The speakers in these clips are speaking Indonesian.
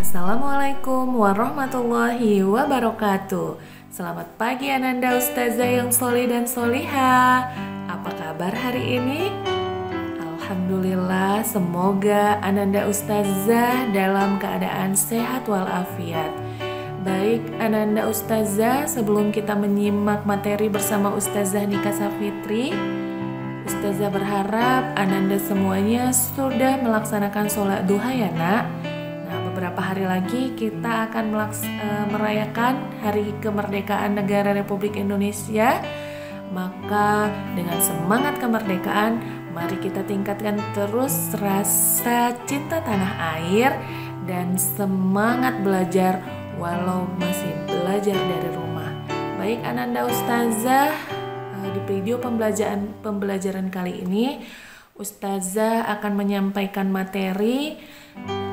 Assalamualaikum warahmatullahi wabarakatuh. Selamat pagi Ananda Ustazah yang soleh dan soliha. Apa kabar hari ini? Alhamdulillah, semoga Ananda Ustazah dalam keadaan sehat walafiat. Baik Ananda Ustazah, sebelum kita menyimak materi bersama Ustazah Nika Safitri, Ustazah berharap Ananda semuanya sudah melaksanakan sholat duha ya nak. Nah, beberapa hari lagi kita akan merayakan Hari Kemerdekaan Negara Republik Indonesia. Maka dengan semangat kemerdekaan, mari kita tingkatkan terus rasa cinta tanah air dan semangat belajar walau masih belajar dari rumah. Baik Ananda Ustazah, di video pembelajaran kali ini Ustazah akan menyampaikan materi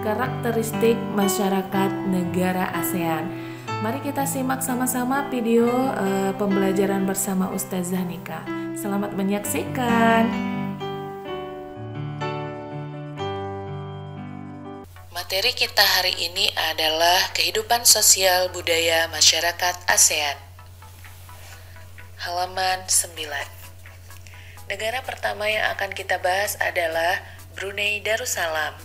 karakteristik masyarakat negara ASEAN. Mari kita simak sama-sama video pembelajaran bersama Ustazah Nika. Selamat menyaksikan. Materi kita hari ini adalah kehidupan sosial budaya masyarakat ASEAN. Halaman 9. Negara pertama yang akan kita bahas adalah Brunei Darussalam.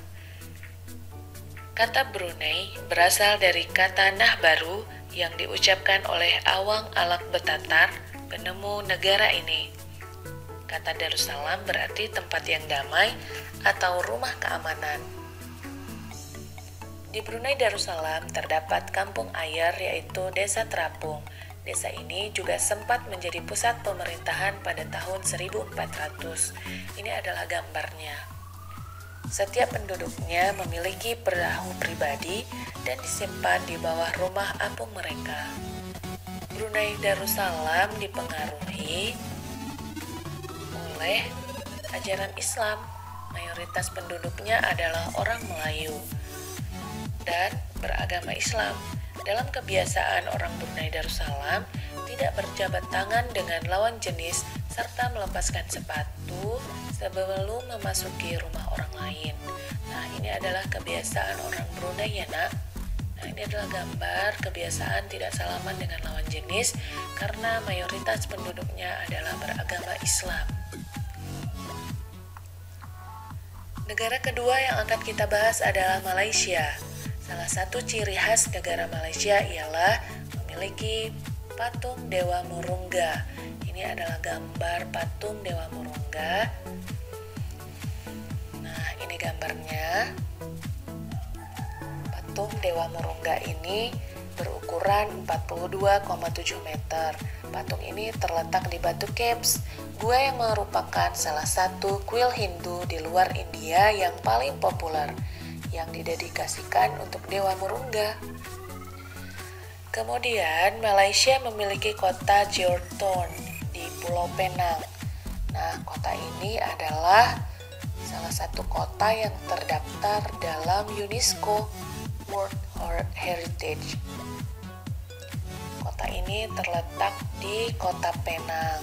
Kata Brunei berasal dari kata Nah Baru yang diucapkan oleh Awang Alak Betatar, penemu negara ini. Kata Darussalam berarti tempat yang damai atau rumah keamanan. Di Brunei Darussalam terdapat kampung air yaitu Desa Terapung. Desa ini juga sempat menjadi pusat pemerintahan pada tahun 1400. Ini adalah gambarnya. Setiap penduduknya memiliki perahu pribadi dan disimpan di bawah rumah apung mereka. Brunei Darussalam dipengaruhi oleh ajaran Islam. Mayoritas penduduknya adalah orang Melayu dan beragama Islam. Dalam kebiasaan orang Brunei Darussalam tidak berjabat tangan dengan lawan jenis serta melepaskan sepatu sebelum memasuki rumah orang lain. Nah, ini adalah kebiasaan orang Brunei ya nak. Nah, ini adalah gambar kebiasaan tidak salaman dengan lawan jenis karena mayoritas penduduknya adalah beragama Islam. Negara kedua yang akan kita bahas adalah Malaysia. Salah satu ciri khas negara Malaysia ialah memiliki patung Dewa Murungga. Ini adalah gambar patung Dewa Murungga. Nah, ini gambarnya. Patung Dewa Murungga ini berukuran 42,7 meter. Patung ini terletak di Batu Caves, gua yang merupakan salah satu kuil Hindu di luar India yang paling populer, yang didedikasikan untuk Dewa Murungga. Kemudian Malaysia memiliki kota Jordan di Pulau Penang. Nah, kota ini adalah salah satu kota yang terdaftar dalam UNESCO World Heritage. Kota ini terletak di kota Penang.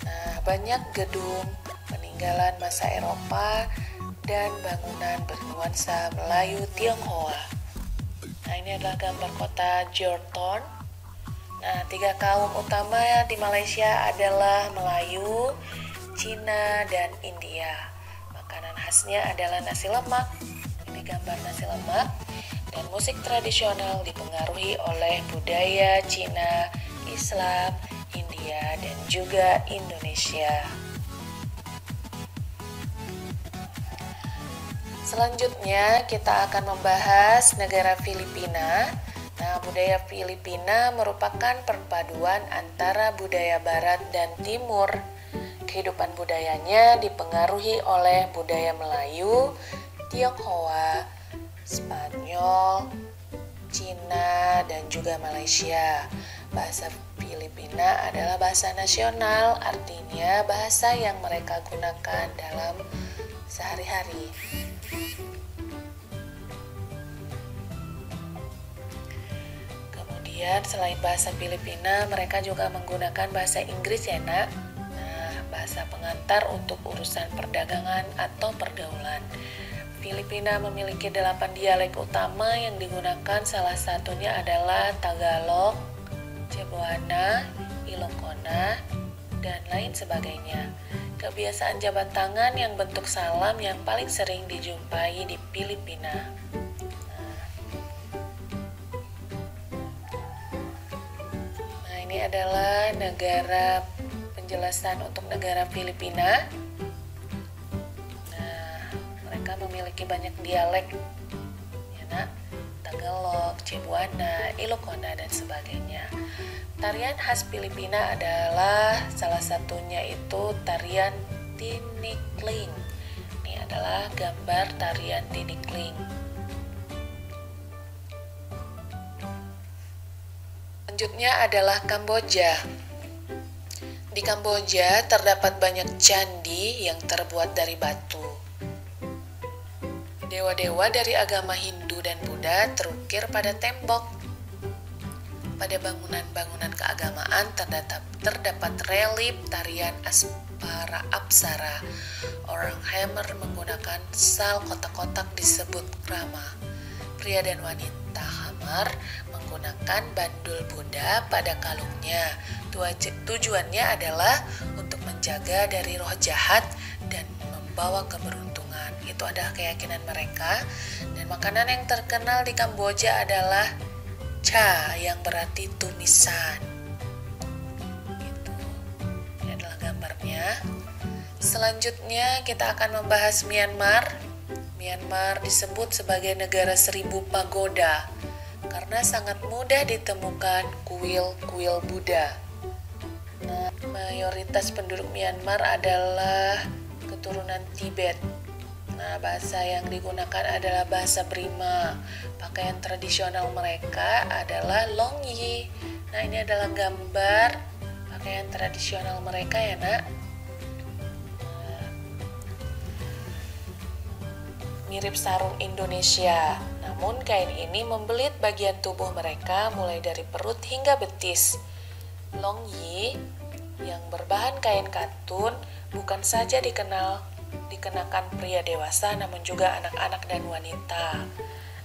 Nah, banyak gedung peninggalan masa Eropa dan bangunan bernuansa Melayu Tionghoa. Nah, ini adalah gambar kota Jordan. Nah, 3 kaum utama di Malaysia adalah Melayu, Cina, dan India. Makanan khasnya adalah nasi lemak. Ini gambar nasi lemak. Dan musik tradisional dipengaruhi oleh budaya Cina, Islam, India, dan juga Indonesia. Selanjutnya kita akan membahas negara Filipina. Nah, budaya Filipina merupakan perpaduan antara budaya barat dan timur. Kehidupan budayanya dipengaruhi oleh budaya Melayu, Tionghoa, Spanyol, Cina, dan juga Malaysia. Bahasa Filipina adalah bahasa nasional, artinya bahasa yang mereka gunakan dalam sehari-hari. Kemudian selain bahasa Filipina, mereka juga menggunakan bahasa Inggris ya nak. Nah, bahasa pengantar untuk urusan perdagangan atau pergaulan. Filipina memiliki 8 dialek utama yang digunakan, salah satunya adalah Tagalog, Cebuana, Ilocona, dan lain sebagainya. Kebiasaan jabat tangan yang bentuk salam yang paling sering dijumpai di Filipina. Nah, ini adalah penjelasan untuk negara Filipina. Mereka memiliki banyak dialek, ya nak, Tagalog, Cebuana, Ilocona, dan sebagainya. Tarian khas Filipina adalah salah satunya itu tarian tinikling. Ini adalah gambar tarian tinikling. Selanjutnya adalah Kamboja. Di Kamboja terdapat banyak candi yang terbuat dari batu. Dewa-dewa dari agama Hindu dan Buddha terukir pada tembok. Pada bangunan-bangunan keagamaan terdapat relief tarian apsara. Orang Khmer menggunakan sal kotak-kotak disebut krama. Pria dan wanita Khmer menggunakan bandul Buddha pada kalungnya. Tujuannya adalah untuk menjaga dari roh jahat dan membawa keberuntungan. Itu adalah keyakinan mereka. Dan makanan yang terkenal di Kamboja adalah cha, yang berarti tumisan. Gitu. Ini adalah gambarnya. Selanjutnya kita akan membahas Myanmar. Myanmar disebut sebagai negara 1000 pagoda karena sangat mudah ditemukan kuil-kuil Buddha. Nah, mayoritas penduduk Myanmar adalah keturunan Tibet. Nah, bahasa yang digunakan adalah bahasa Brima. Pakaian tradisional mereka adalah longyi. Nah, ini adalah gambar pakaian tradisional mereka ya, nak. Mirip sarung Indonesia. Namun kain ini membelit bagian tubuh mereka mulai dari perut hingga betis. Longyi yang berbahan kain katun bukan saja dikenakan pria dewasa namun juga anak-anak dan wanita.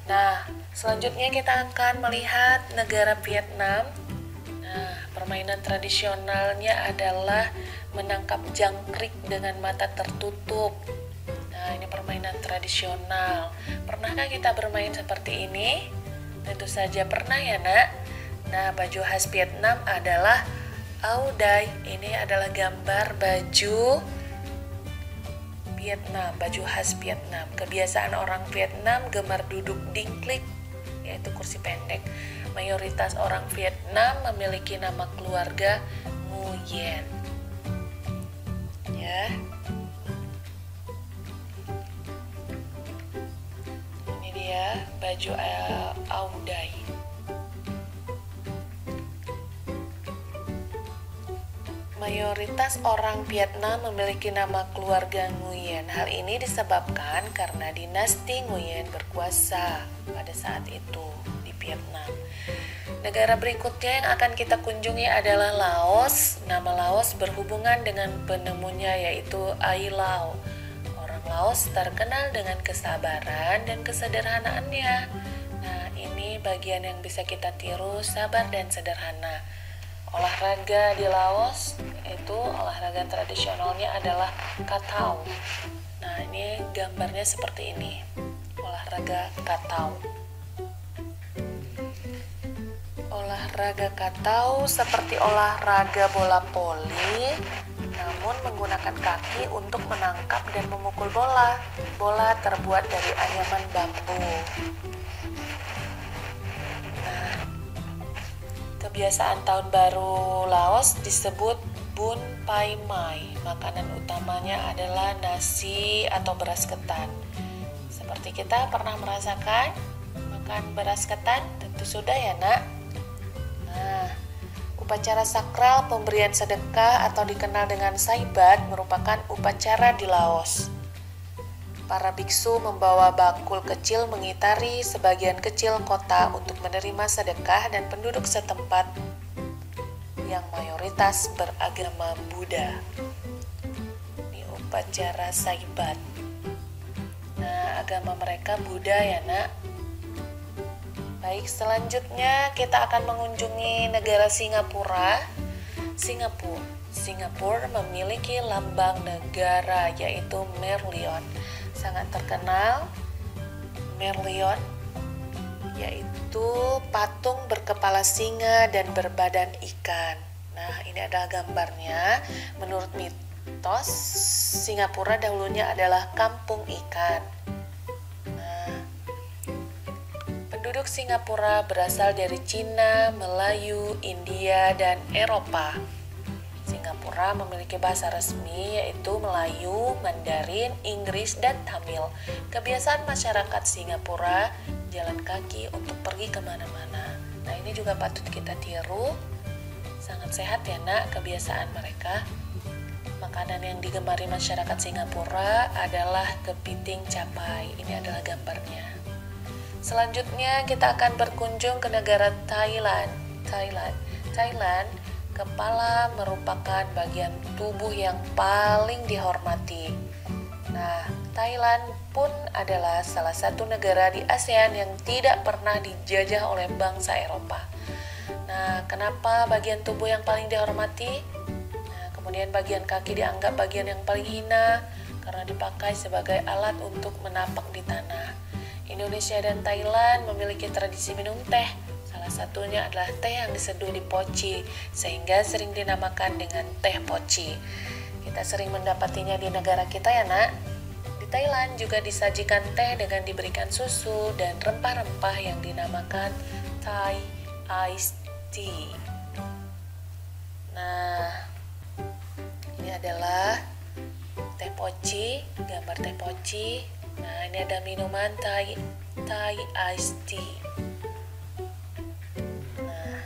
Nah, selanjutnya kita akan melihat negara Vietnam. Nah, permainan tradisionalnya adalah menangkap jangkrik dengan mata tertutup. Nah, ini permainan tradisional. Pernahkah kita bermain seperti ini? Tentu saja pernah ya, nak. Nah, baju khas Vietnam adalah áo dai. Ini adalah gambar baju Vietnam, baju khas Vietnam. Kebiasaan orang Vietnam gemar duduk dingklik, yaitu kursi pendek. Mayoritas orang Vietnam memiliki nama keluarga Nguyen. Ya. Ini dia baju áo dai. Mayoritas orang Vietnam memiliki nama keluarga Nguyen. Hal ini disebabkan karena dinasti Nguyen berkuasa pada saat itu di Vietnam. Negara berikutnya yang akan kita kunjungi adalah Laos. Nama Laos berhubungan dengan penemunya yaitu Ai Lao. Orang Laos terkenal dengan kesabaran dan kesederhanaannya. Nah, ini bagian yang bisa kita tiru, sabar dan sederhana. Olahraga di Laos itu olahraga tradisionalnya adalah katau. Nah, ini gambarnya seperti ini. Olahraga katau. Olahraga katau seperti olahraga bola voli, namun menggunakan kaki untuk menangkap dan memukul bola. Bola terbuat dari anyaman bambu. Kebiasaan tahun baru Laos disebut Bun Pai Mai. Makanan utamanya adalah nasi atau beras ketan. Seperti kita pernah merasakan makan beras ketan? Tentu sudah ya, nak. Nah, upacara sakral pemberian sedekah atau dikenal dengan saibat merupakan upacara di Laos. Para biksu membawa bakul kecil mengitari sebagian kecil kota untuk menerima sedekah dan penduduk setempat yang mayoritas beragama Buddha. Ini upacara saibat. Nah, agama mereka Buddha ya nak. Baik, selanjutnya kita akan mengunjungi negara Singapura. Singapura memiliki lambang negara yaitu Merlion. Sangat terkenal Merlion yaitu patung berkepala singa dan berbadan ikan. Nah, ini adalah gambarnya. Menurut mitos, Singapura dahulunya adalah kampung ikan. Nah, penduduk Singapura berasal dari Cina, Melayu, India, dan Eropa. Singapura memiliki bahasa resmi yaitu Melayu, Mandarin, Inggris, dan Tamil. Kebiasaan masyarakat Singapura jalan kaki untuk pergi kemana-mana. Nah, ini juga patut kita tiru. Sangat sehat ya nak kebiasaan mereka. Makanan yang digemari masyarakat Singapura adalah kepiting capai. Ini adalah gambarnya. Selanjutnya kita akan berkunjung ke negara Thailand. Thailand, kepala merupakan bagian tubuh yang paling dihormati. Nah, Thailand pun adalah salah satu negara di ASEAN yang tidak pernah dijajah oleh bangsa Eropa. Nah, kenapa bagian tubuh yang paling dihormati? Nah, kemudian bagian kaki dianggap bagian yang paling hina karena dipakai sebagai alat untuk menapak di tanah. Indonesia dan Thailand memiliki tradisi minum teh. Salah satunya adalah teh yang diseduh di poci, sehingga sering dinamakan dengan teh poci. Kita sering mendapatinya di negara kita ya nak. Di Thailand juga disajikan teh dengan diberikan susu dan rempah-rempah yang dinamakan Thai iced tea. Nah, ini adalah teh poci, gambar teh poci. Nah, ini ada minuman Thai iced tea. Nah,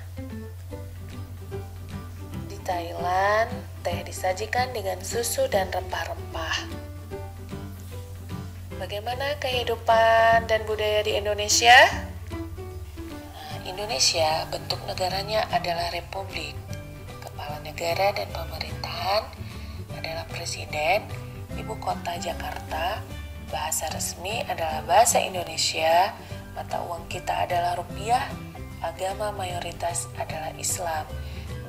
di Thailand, teh disajikan dengan susu dan rempah-rempah. Bagaimana kehidupan dan budaya di Indonesia? Nah, Indonesia bentuk negaranya adalah republik. Kepala negara dan pemerintahan adalah presiden, ibu kota Jakarta, bahasa resmi adalah bahasa Indonesia, mata uang kita adalah rupiah, agama mayoritas adalah Islam.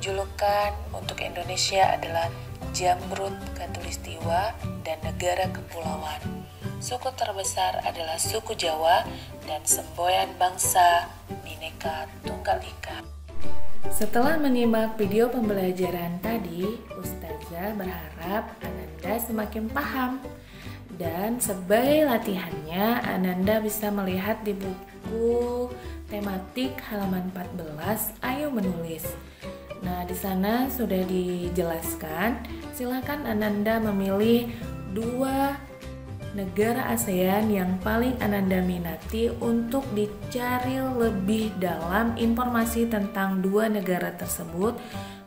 Julukan untuk Indonesia adalah Jamrut Khatulistiwa dan negara kepulauan. Suku terbesar adalah suku Jawa dan semboyan bangsa Bhinneka Tunggal Ika. Setelah menyimak video pembelajaran tadi, Ustazah berharap Ananda semakin paham. Dan sebagai latihannya, Ananda bisa melihat di buku tematik halaman 14, Ayo Menulis. Nah, di sana sudah dijelaskan, silakan Ananda memilih 2 negara ASEAN yang paling Ananda minati untuk dicari lebih dalam informasi tentang 2 negara tersebut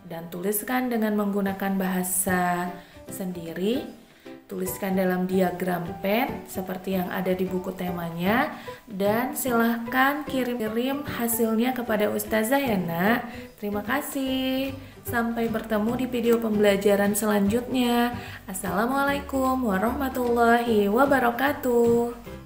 dan tuliskan dengan menggunakan bahasa sendiri. Tuliskan dalam diagram pen seperti yang ada di buku temanya dan silahkan kirim hasilnya kepada Ustazah ya nak. Terima kasih. Sampai bertemu di video pembelajaran selanjutnya. Assalamualaikum warahmatullahi wabarakatuh.